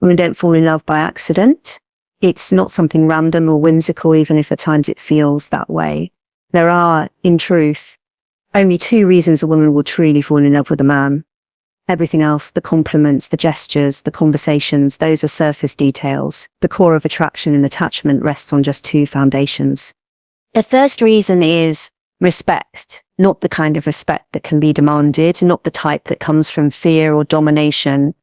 Women don't fall in love by accident. It's not something random or whimsical, even if at times it feels that way. There are, in truth, only two reasons a woman will truly fall in love with a man. Everything else, the compliments, the gestures, the conversations, those are surface details. The core of attraction and attachment rests on just two foundations. The first reason is respect, not the kind of respect that can be demanded, not the type that comes from fear or domination,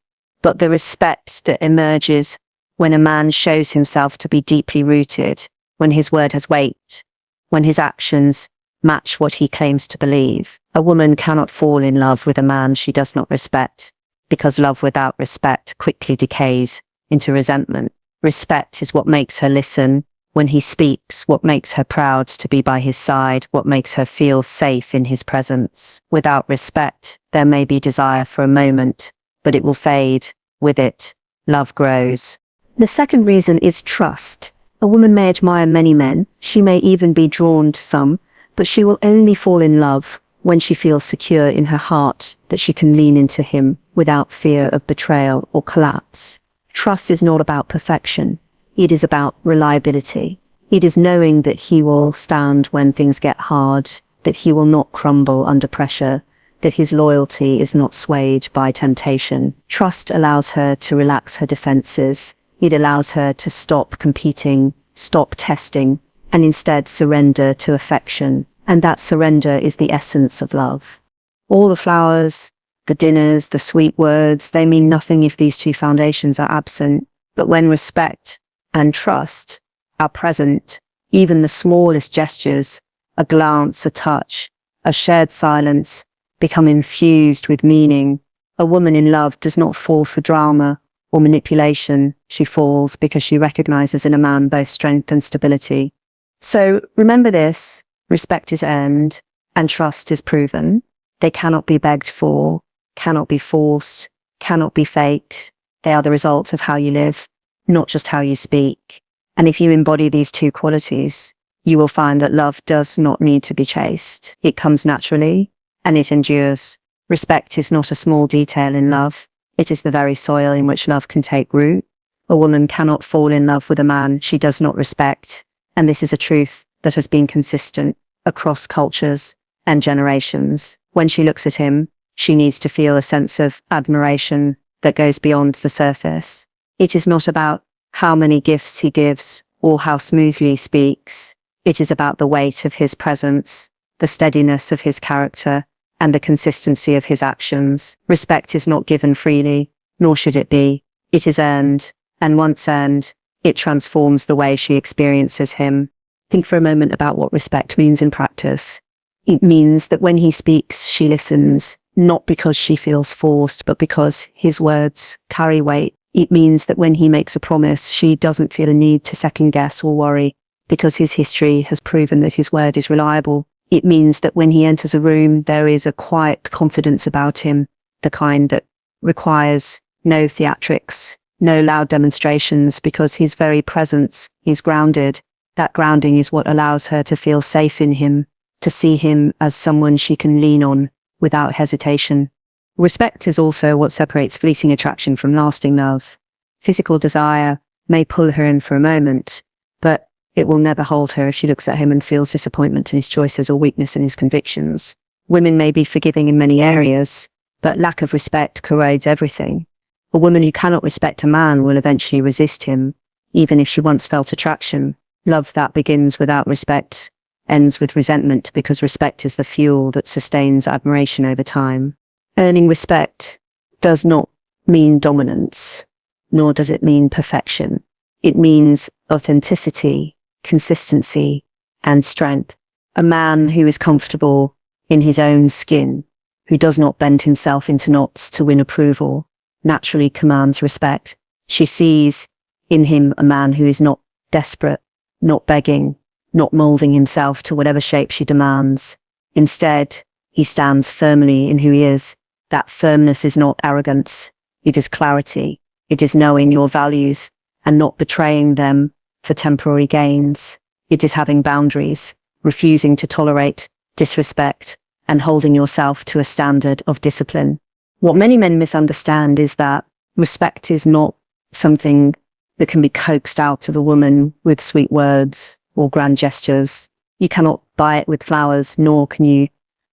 but the respect that emerges when a man shows himself to be deeply rooted, when his word has weight, when his actions match what he claims to believe. A woman cannot fall in love with a man she does not respect, because love without respect quickly decays into resentment. Respect is what makes her listen when he speaks, what makes her proud to be by his side, what makes her feel safe in his presence. Without respect, there may be desire for a moment, but it will fade. With it, love grows. The second reason is trust. A woman may admire many men, she may even be drawn to some, but she will only fall in love when she feels secure in her heart that she can lean into him without fear of betrayal or collapse. Trust is not about perfection. It is about reliability. It is knowing that he will stand when things get hard, that he will not crumble under pressure, that his loyalty is not swayed by temptation. Trust allows her to relax her defenses. It allows her to stop competing, stop testing, and instead surrender to affection. And that surrender is the essence of love. All the flowers, the dinners, the sweet words, they mean nothing if these two foundations are absent. But when respect and trust are present, even the smallest gestures, a glance, a touch, a shared silence, become infused with meaning. A woman in love does not fall for drama or manipulation. She falls because she recognizes in a man both strength and stability. So remember this, respect is earned and trust is proven. They cannot be begged for, cannot be forced, cannot be faked. They are the result of how you live, not just how you speak. And if you embody these two qualities, you will find that love does not need to be chased. It comes naturally and it endures. Respect is not a small detail in love. It is the very soil in which love can take root. A woman cannot fall in love with a man she does not respect. And this is a truth that has been consistent across cultures and generations. When she looks at him, she needs to feel a sense of admiration that goes beyond the surface. It is not about how many gifts he gives or how smoothly he speaks. It is about the weight of his presence, the steadiness of his character, and the consistency of his actions. Respect is not given freely, nor should it be. It is earned, and once earned, it transforms the way she experiences him. Think for a moment about what respect means in practice. It means that when he speaks, she listens, not because she feels forced, but because his words carry weight. It means that when he makes a promise, she doesn't feel a need to second guess or worry, because his history has proven that his word is reliable. It means that when he enters a room, there is a quiet confidence about him, the kind that requires no theatrics, no loud demonstrations, because his very presence is grounded. That grounding is what allows her to feel safe in him, to see him as someone she can lean on without hesitation. Respect is also what separates fleeting attraction from lasting love. Physical desire may pull her in for a moment, but it will never hold her if she looks at him and feels disappointment in his choices or weakness in his convictions. Women may be forgiving in many areas, but lack of respect corrodes everything. A woman who cannot respect a man will eventually resist him, even if she once felt attraction. Love that begins without respect ends with resentment, because respect is the fuel that sustains admiration over time. Earning respect does not mean dominance, nor does it mean perfection. It means authenticity, consistency, and strength. A man who is comfortable in his own skin, who does not bend himself into knots to win approval, naturally commands respect. She sees in him a man who is not desperate, not begging, not molding himself to whatever shape she demands. Instead, he stands firmly in who he is. That firmness is not arrogance. It is clarity. It is knowing your values and not betraying them for temporary gains. It is having boundaries, refusing to tolerate disrespect, and holding yourself to a standard of discipline. What many men misunderstand is that respect is not something that can be coaxed out of a woman with sweet words or grand gestures. You cannot buy it with flowers, nor can you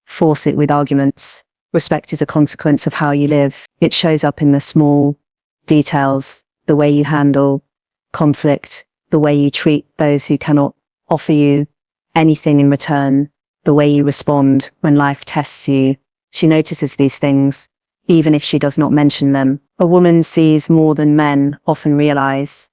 force it with arguments. Respect is a consequence of how you live. It shows up in the small details, the way you handle conflict, the way you treat those who cannot offer you anything in return, the way you respond when life tests you. She notices these things, even if she does not mention them. A woman sees more than men often realize,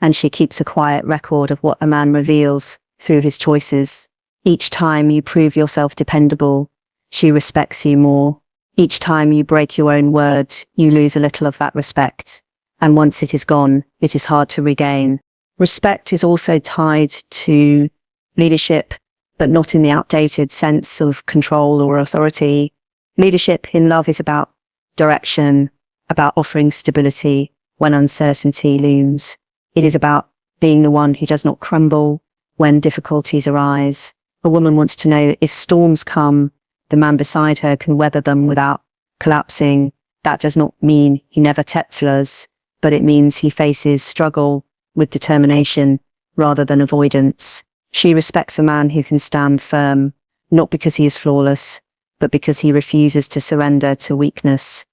and she keeps a quiet record of what a man reveals through his choices. Each time you prove yourself dependable, she respects you more. Each time you break your own word, you lose a little of that respect. And once it is gone, it is hard to regain. Respect is also tied to leadership, but not in the outdated sense of control or authority. Leadership in love is about direction, about offering stability when uncertainty looms. It is about being the one who does not crumble when difficulties arise. A woman wants to know that if storms come, the man beside her can weather them without collapsing. That does not mean he never Tetzlers, but it means he faces struggle with determination rather than avoidance. She respects a man who can stand firm, not because he is flawless, but because he refuses to surrender to weakness.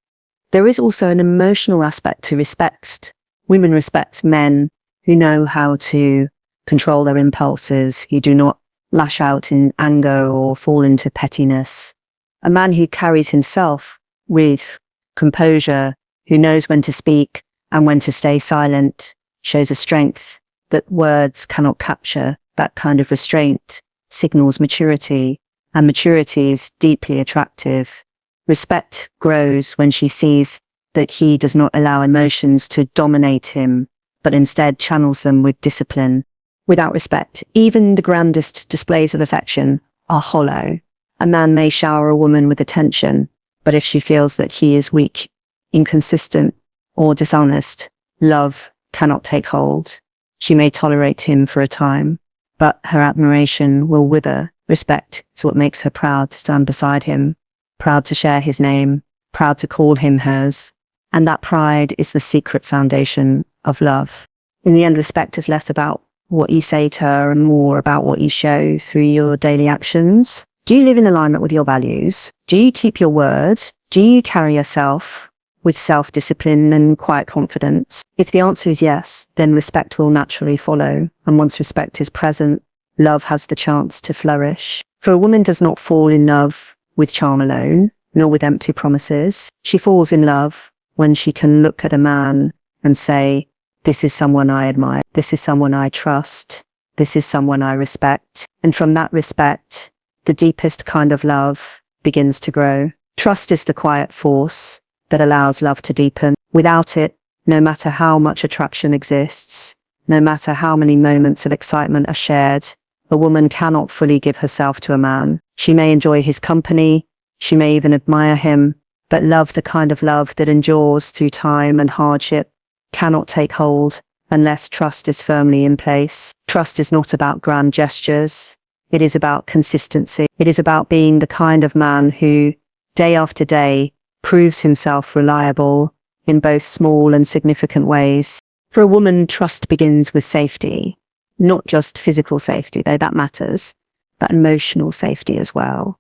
There is also an emotional aspect to respect. Women respect men who know how to control their impulses, who do not lash out in anger or fall into pettiness. A man who carries himself with composure, who knows when to speak and when to stay silent, shows a strength that words cannot capture. That kind of restraint signals maturity, and maturity is deeply attractive. Respect grows when she sees that he does not allow emotions to dominate him, but instead channels them with discipline. Without respect, even the grandest displays of affection are hollow. A man may shower a woman with attention, but if she feels that he is weak, inconsistent, or dishonest, love cannot take hold. She may tolerate him for a time, but her admiration will wither. Respect is what makes her proud to stand beside him, proud to share his name, proud to call him hers. And that pride is the secret foundation of love. In the end, respect is less about what you say to her and more about what you show through your daily actions. Do you live in alignment with your values? Do you keep your word? Do you carry yourself with self-discipline and quiet confidence? If the answer is yes, then respect will naturally follow. And once respect is present, love has the chance to flourish. For a woman does not fall in love with charm alone, nor with empty promises. She falls in love when she can look at a man and say, this is someone I admire. This is someone I trust. This is someone I respect. And from that respect, the deepest kind of love begins to grow. Trust is the quiet force that allows love to deepen. Without it, no matter how much attraction exists, no matter how many moments of excitement are shared, a woman cannot fully give herself to a man. She may enjoy his company, she may even admire him, but love, the kind of love that endures through time and hardship, cannot take hold unless trust is firmly in place. Trust is not about grand gestures. It is about consistency. It is about being the kind of man who, day after day, proves himself reliable in both small and significant ways. For a woman, trust begins with safety, not just physical safety, though that matters, but emotional safety as well.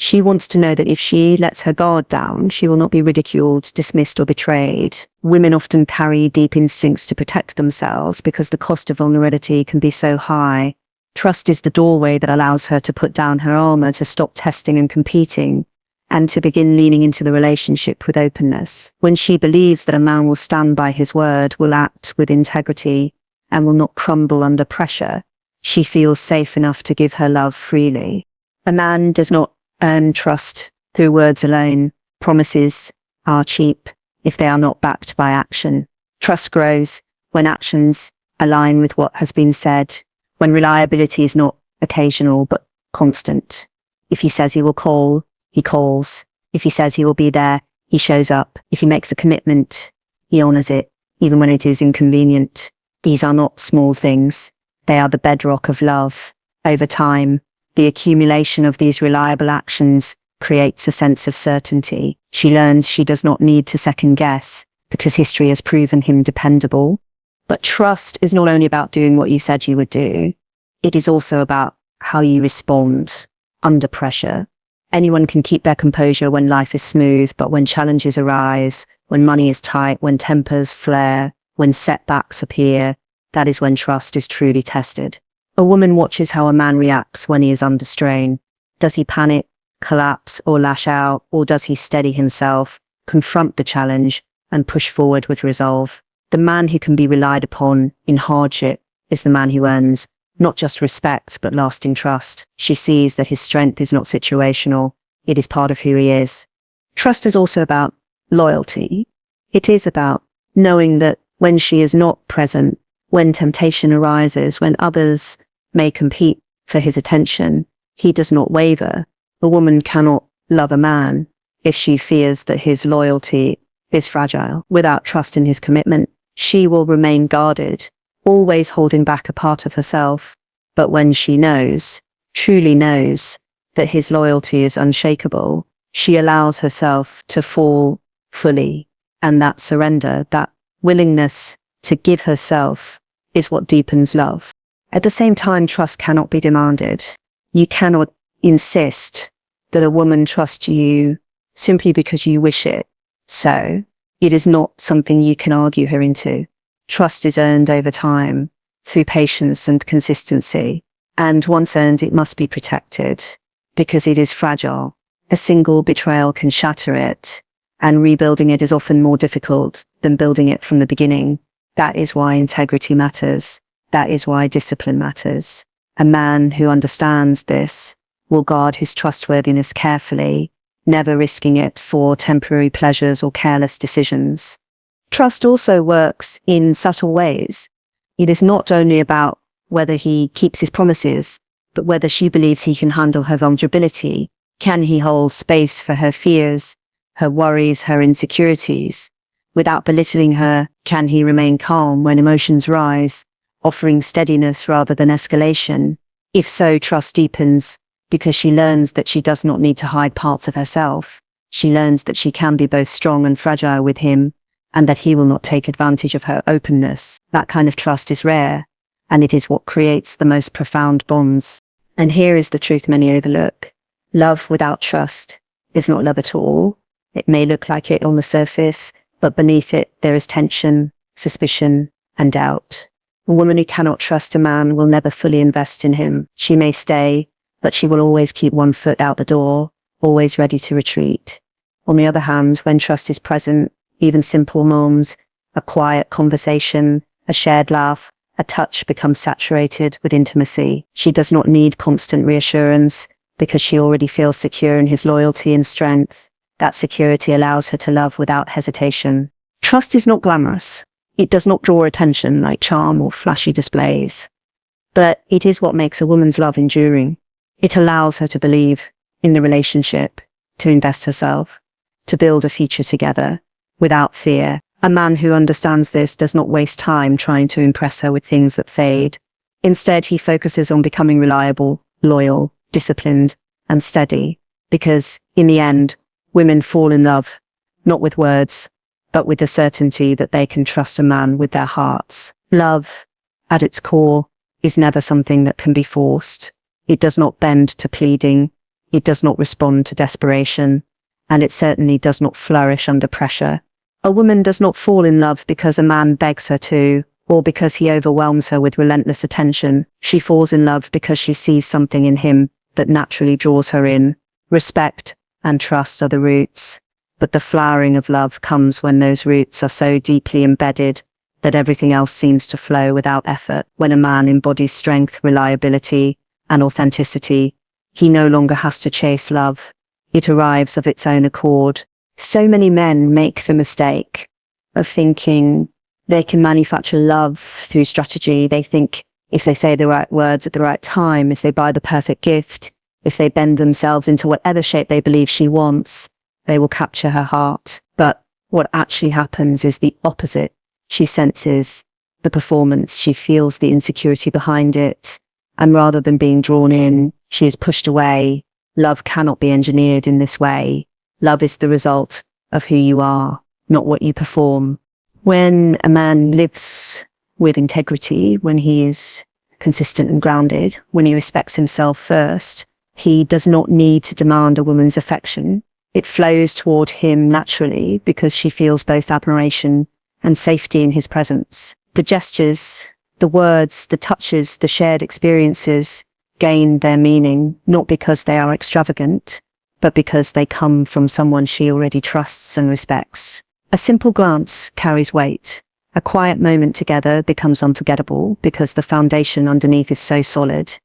She wants to know that if she lets her guard down, she will not be ridiculed, dismissed, or betrayed. Women often carry deep instincts to protect themselves because the cost of vulnerability can be so high. Trust is the doorway that allows her to put down her armor, to stop testing and competing, and to begin leaning into the relationship with openness. When she believes that a man will stand by his word, will act with integrity, and will not crumble under pressure, she feels safe enough to give her love freely. A man does not earn trust through words alone. Promises are cheap if they are not backed by action. Trust grows when actions align with what has been said, when reliability is not occasional but constant. If he says he will call, he calls. If he says he will be there, he shows up. If he makes a commitment, he honors it, even when it is inconvenient. These are not small things. They are the bedrock of love. Over time, the accumulation of these reliable actions creates a sense of certainty. She learns she does not need to second guess, because history has proven him dependable. But trust is not only about doing what you said you would do, it is also about how you respond under pressure. Anyone can keep their composure when life is smooth, but when challenges arise, when money is tight, when tempers flare, when setbacks appear, that is when trust is truly tested. A woman watches how a man reacts when he is under strain. Does he panic, collapse, or lash out, or does he steady himself, confront the challenge, and push forward with resolve? The man who can be relied upon in hardship is the man who earns not just respect, but lasting trust. She sees that his strength is not situational. It is part of who he is. Trust is also about loyalty. It is about knowing that when she is not present, when temptation arises, when others may compete for his attention, he does not waver. A woman cannot love a man if she fears that his loyalty is fragile. Without trust in his commitment, she will remain guarded, always holding back a part of herself. But when she knows, truly knows, that his loyalty is unshakable, she allows herself to fall fully. And that surrender, that willingness to give herself, is what deepens love. At the same time, trust cannot be demanded. You cannot insist that a woman trust you simply because you wish it. So, it is not something you can argue her into. Trust is earned over time, through patience and consistency. And once earned, it must be protected, because it is fragile. A single betrayal can shatter it, and rebuilding it is often more difficult than building it from the beginning. That is why integrity matters. That is why discipline matters. A man who understands this will guard his trustworthiness carefully, never risking it for temporary pleasures or careless decisions. Trust also works in subtle ways. It is not only about whether he keeps his promises, but whether she believes he can handle her vulnerability. Can he hold space for her fears, her worries, her insecurities? Without belittling her, can he remain calm when emotions rise, offering steadiness rather than escalation? If so, trust deepens, because she learns that she does not need to hide parts of herself. She learns that she can be both strong and fragile with him, and that he will not take advantage of her openness. That kind of trust is rare, and it is what creates the most profound bonds. And here is the truth many overlook. Love without trust is not love at all. It may look like it on the surface, but beneath it there is tension, suspicion, and doubt. A woman who cannot trust a man will never fully invest in him. She may stay, but she will always keep one foot out the door, always ready to retreat. On the other hand, when trust is present, even simple moments, a quiet conversation, a shared laugh, a touch becomes saturated with intimacy. She does not need constant reassurance because she already feels secure in his loyalty and strength. That security allows her to love without hesitation. Trust is not glamorous. It does not draw attention like charm or flashy displays. But it is what makes a woman's love enduring. It allows her to believe in the relationship, to invest herself, to build a future together, without fear. A man who understands this does not waste time trying to impress her with things that fade. Instead, he focuses on becoming reliable, loyal, disciplined, and steady. Because, in the end, women fall in love, not with words, but with the certainty that they can trust a man with their hearts. Love, at its core, is never something that can be forced. It does not bend to pleading. It does not respond to desperation. And it certainly does not flourish under pressure. A woman does not fall in love because a man begs her to, or because he overwhelms her with relentless attention. She falls in love because she sees something in him that naturally draws her in. Respect and trust are the roots, but the flowering of love comes when those roots are so deeply embedded that everything else seems to flow without effort. When a man embodies strength, reliability, and authenticity, he no longer has to chase love. It arrives of its own accord. So many men make the mistake of thinking they can manufacture love through strategy. They think if they say the right words at the right time, if they buy the perfect gift, if they bend themselves into whatever shape they believe she wants, they will capture her heart. But what actually happens is the opposite. She senses the performance. She feels the insecurity behind it. And rather than being drawn in, she is pushed away. Love cannot be engineered in this way. Love is the result of who you are, not what you perform. When a man lives with integrity, when he is consistent and grounded, when he respects himself first, he does not need to demand a woman's affection. It flows toward him naturally because she feels both admiration and safety in his presence. The gestures, the words, the touches, the shared experiences gain their meaning, not because they are extravagant, but because they come from someone she already trusts and respects. A simple glance carries weight. A quiet moment together becomes unforgettable because the foundation underneath is so solid.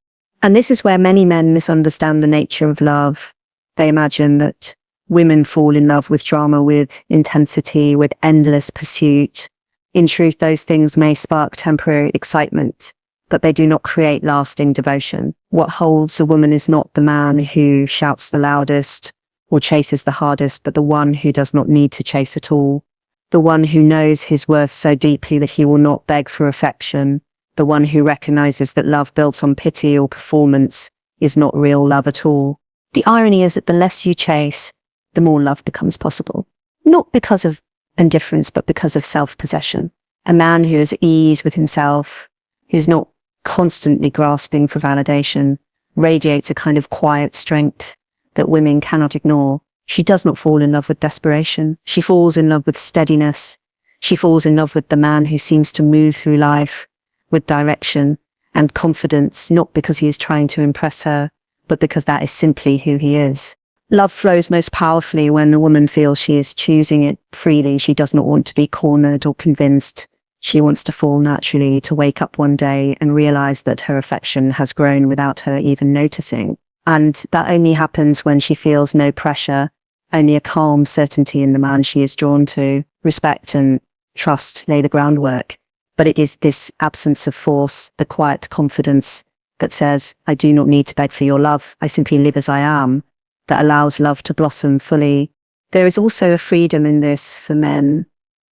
And this is where many men misunderstand the nature of love. They imagine that women fall in love with drama, with intensity, with endless pursuit. In truth, those things may spark temporary excitement, but they do not create lasting devotion. What holds a woman is not the man who shouts the loudest or chases the hardest, but the one who does not need to chase at all. The one who knows his worth so deeply that he will not beg for affection. The one who recognizes that love built on pity or performance is not real love at all. The irony is that the less you chase, the more love becomes possible. Not because of indifference, but because of self-possession. A man who is at ease with himself, who's not constantly grasping for validation, radiates a kind of quiet strength that women cannot ignore. She does not fall in love with desperation. She falls in love with steadiness. She falls in love with the man who seems to move through life with direction and confidence, not because he is trying to impress her, but because that is simply who he is. Love flows most powerfully when a woman feels she is choosing it freely. She does not want to be cornered or convinced. She wants to fall naturally, to wake up one day and realize that her affection has grown without her even noticing. And that only happens when she feels no pressure, only a calm certainty in the man she is drawn to. Respect and trust lay the groundwork. But it is this absence of force, the quiet confidence that says, I do not need to beg for your love. I simply live as I am, that allows love to blossom fully. There is also a freedom in this for men.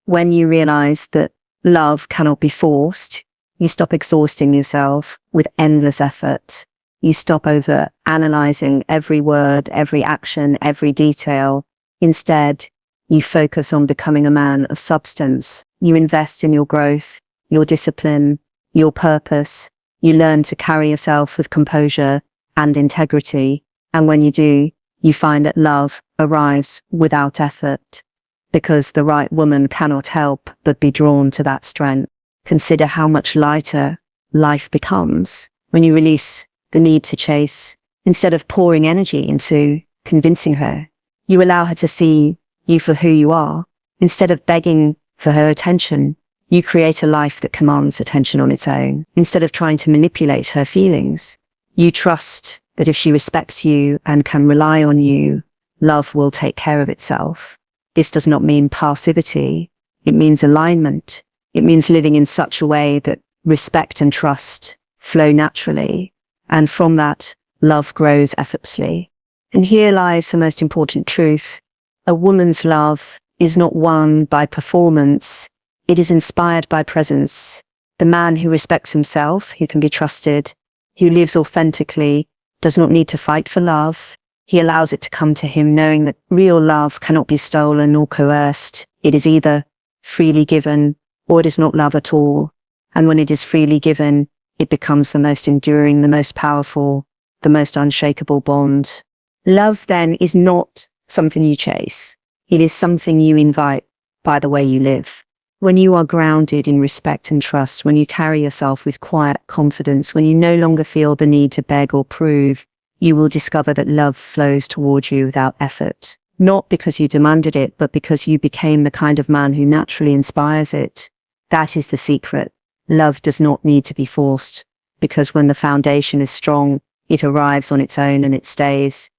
When you realize that love cannot be forced, you stop exhausting yourself with endless effort. You stop over analyzing every word, every action, every detail. Instead, you focus on becoming a man of substance. You invest in your growth, your discipline, your purpose. You learn to carry yourself with composure and integrity. And when you do, you find that love arrives without effort, because the right woman cannot help but be drawn to that strength. Consider how much lighter life becomes when you release the need to chase. Instead of pouring energy into convincing her, you allow her to see you for who you are. Instead of begging for her attention, you create a life that commands attention on its own. Instead of trying to manipulate her feelings, you trust that if she respects you and can rely on you, love will take care of itself. This does not mean passivity. It means alignment. It means living in such a way that respect and trust flow naturally. And from that, love grows effortlessly. And here lies the most important truth. A woman's love is not won by performance. It is inspired by presence. The man who respects himself, who can be trusted, who lives authentically, does not need to fight for love. He allows it to come to him, knowing that real love cannot be stolen or coerced. It is either freely given or it is not love at all. And when it is freely given, it becomes the most enduring, the most powerful, the most unshakable bond. Love then is not something you chase. It is something you invite by the way you live. When you are grounded in respect and trust, when you carry yourself with quiet confidence, when you no longer feel the need to beg or prove, you will discover that love flows towards you without effort. Not because you demanded it, but because you became the kind of man who naturally inspires it. That is the secret. Love does not need to be forced, because when the foundation is strong, it arrives on its own and it stays.